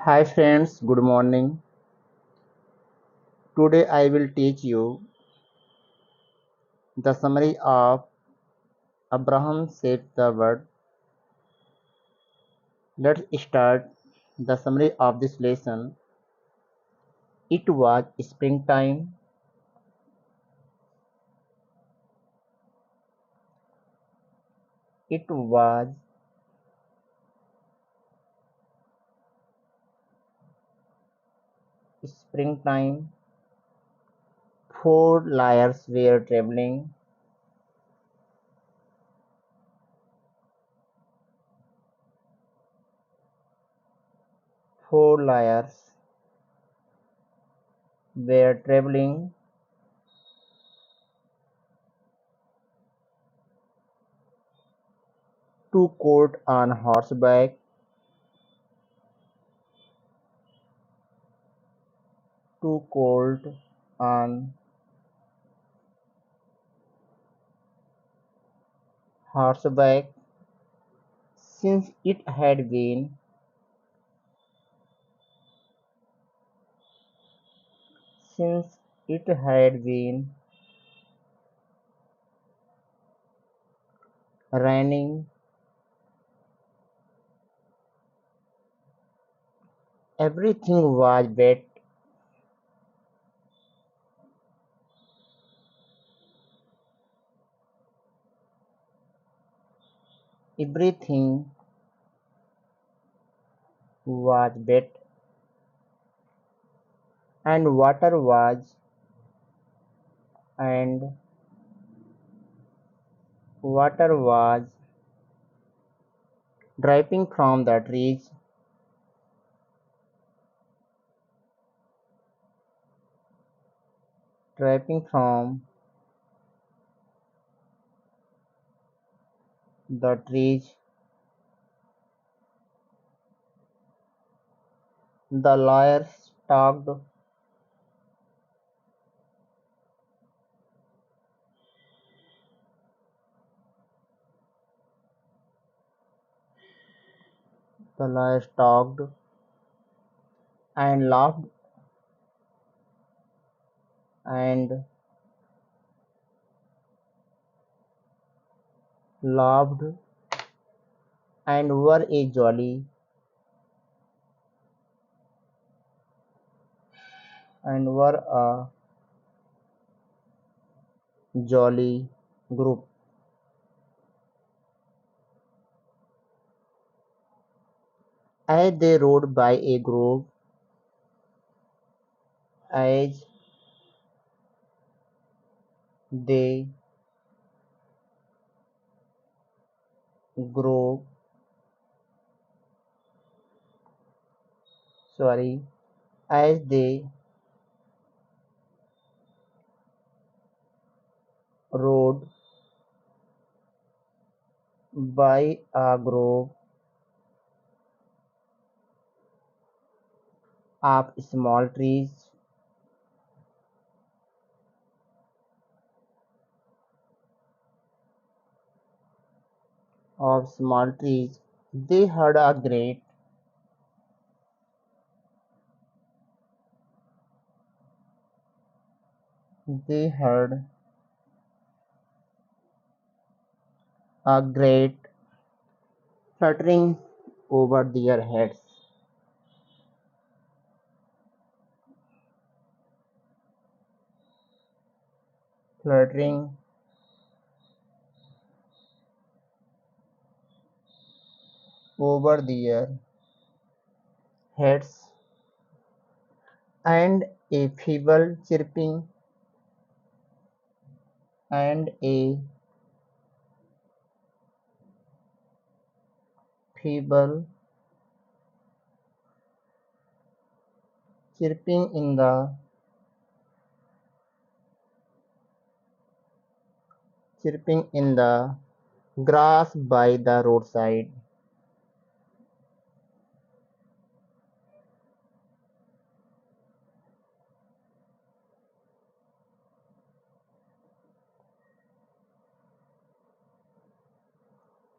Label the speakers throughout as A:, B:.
A: Hi friends, good morning. Today I will teach you the summary of Abraham Saved the World. Let's start the summary of this lesson. It was springtime. It was springtime. Four liars were traveling. Four liars were traveling to court on horseback. To court on horseback. Since it had been since it had been raining, everything was wet. Everything was wet, and and water was dripping from the trees, dripping from the trees. The lawyers talked. The lawyers talked and and laughed and were a jolly group. As they rode by a grove, as they grove, sorry, as they rode by a grove of small trees, they heard a they heard great fluttering over their heads, fluttering over their heads, and a feeble chirping and a feeble chirping in the grass by the roadside.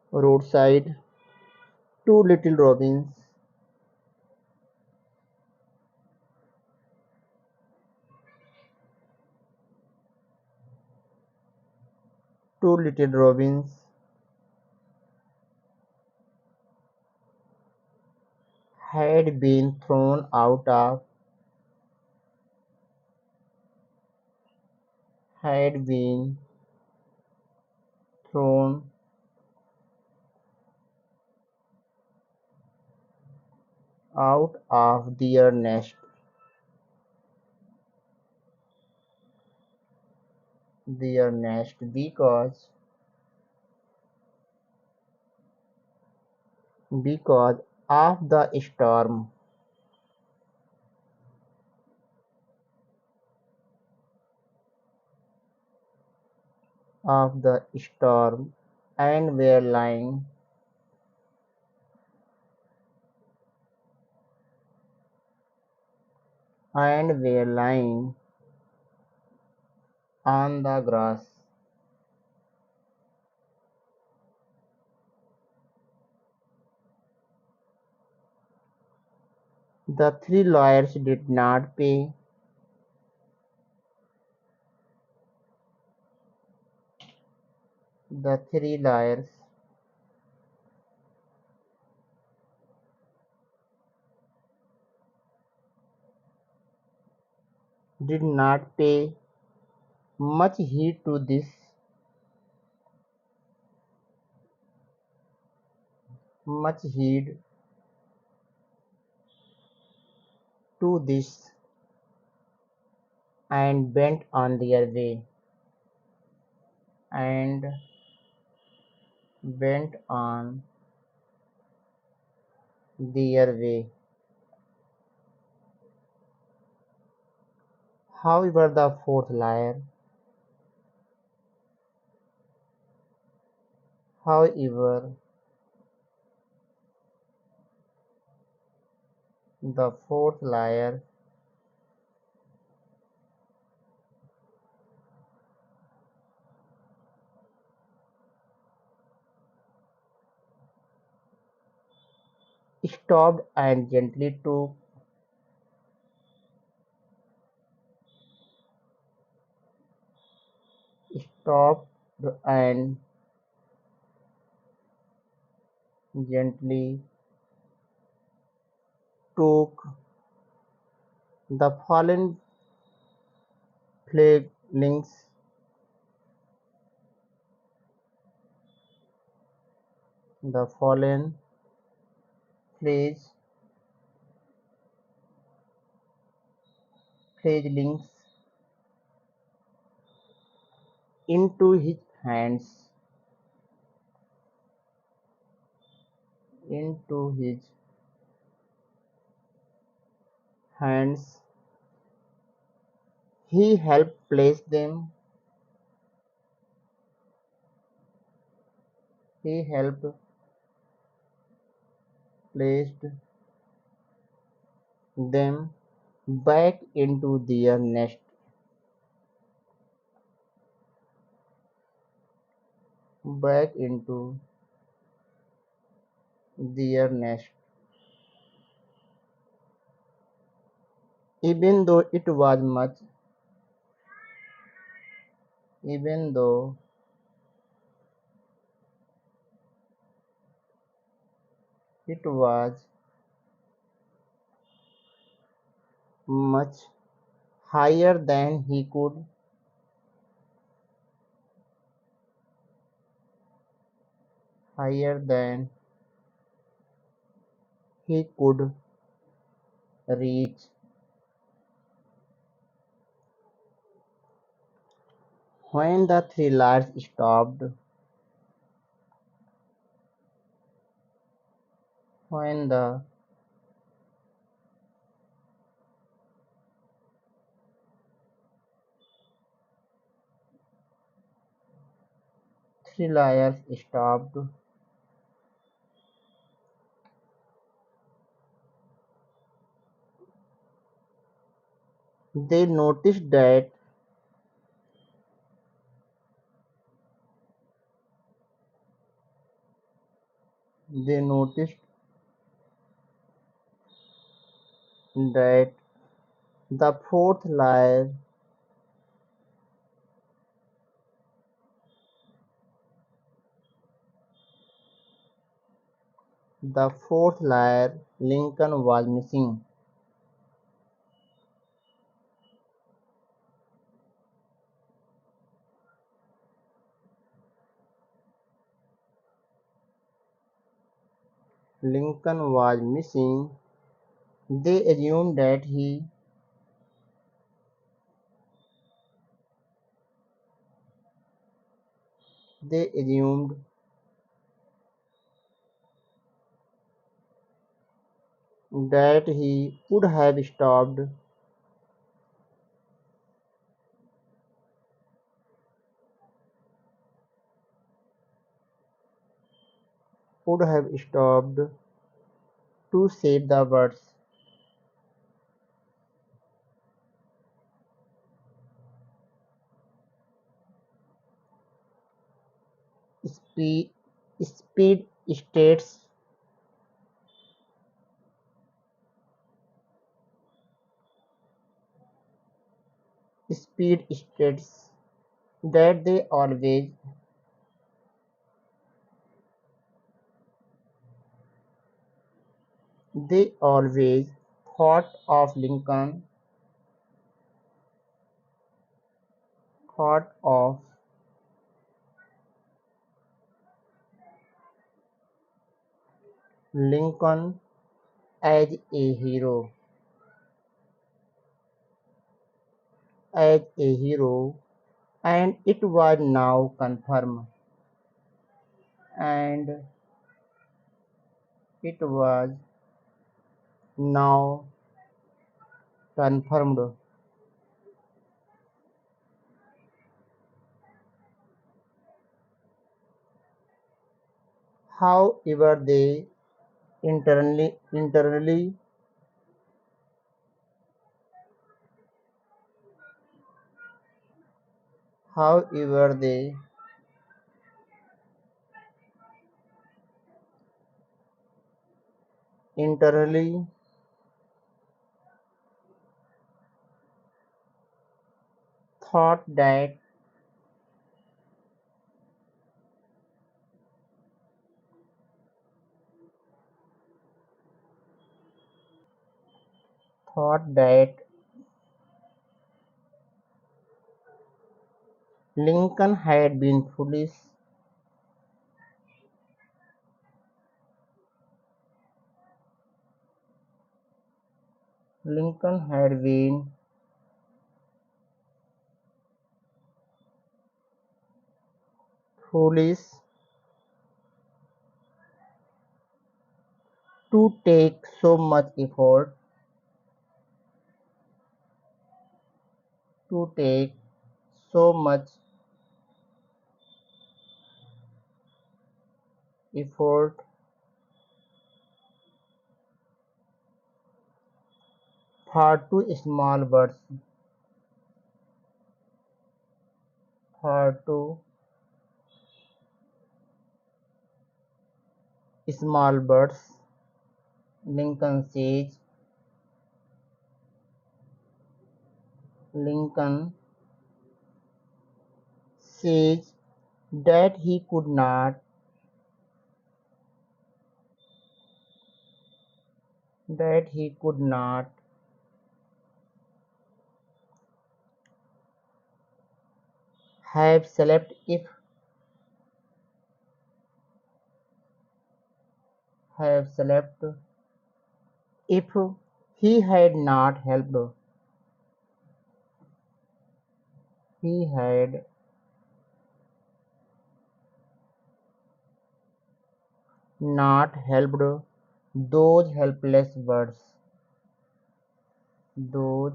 A: Roadside, two little robins Two little robins had been had been thrown out of their nest because of the storm and were lying on the grass. The three lawyers did not pay. The three lawyers did not pay much heed to this and and went on their way. However, however, the fourth liar stopped and gently stopped and gently took the fledglings the fallen fledge- fledglings into his hands. He helped placed them back into their nest, even though it was much even though it was much higher than he could reach. When the three lions stopped when the three lions stopped, they noticed that they noticed that the fourth lion The fourth layer, Lincoln was missing. Lincoln was missing. They assumed that they assumed that he would have stopped to save the birds. Speed, speed states speed states that they always thought of Lincoln thought of Lincoln as a hero as a hero, and it was now confirmed and it was now confirmed. However, they internally however they internally thought that thought that Lincoln had been foolish. Lincoln had been foolish to take to take so much effort for two small birds. Lincoln says Lincoln says that he could not have slept if he had not helped he had not helped those helpless birds. Those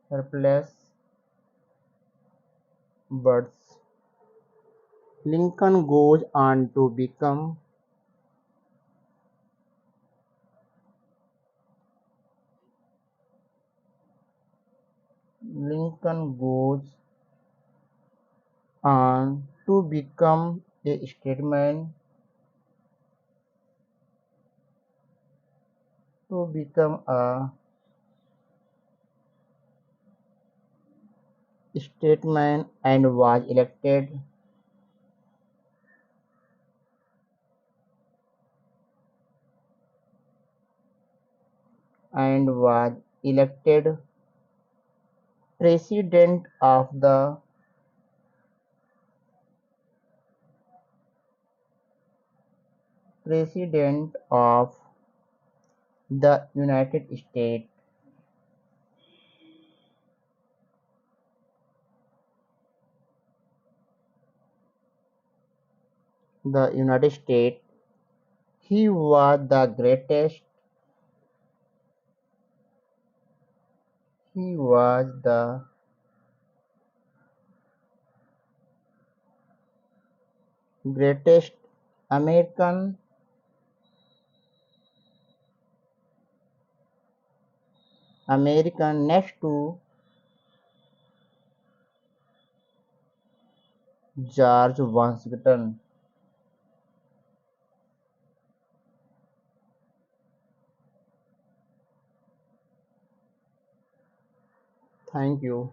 A: helpless birds. Lincoln goes on to become Lincoln goes on to become a statement to become a statesman and was elected and was elected president of the President of the United States. The United States. He was the greatest. He was the greatest American American next to George Washington. Thank you.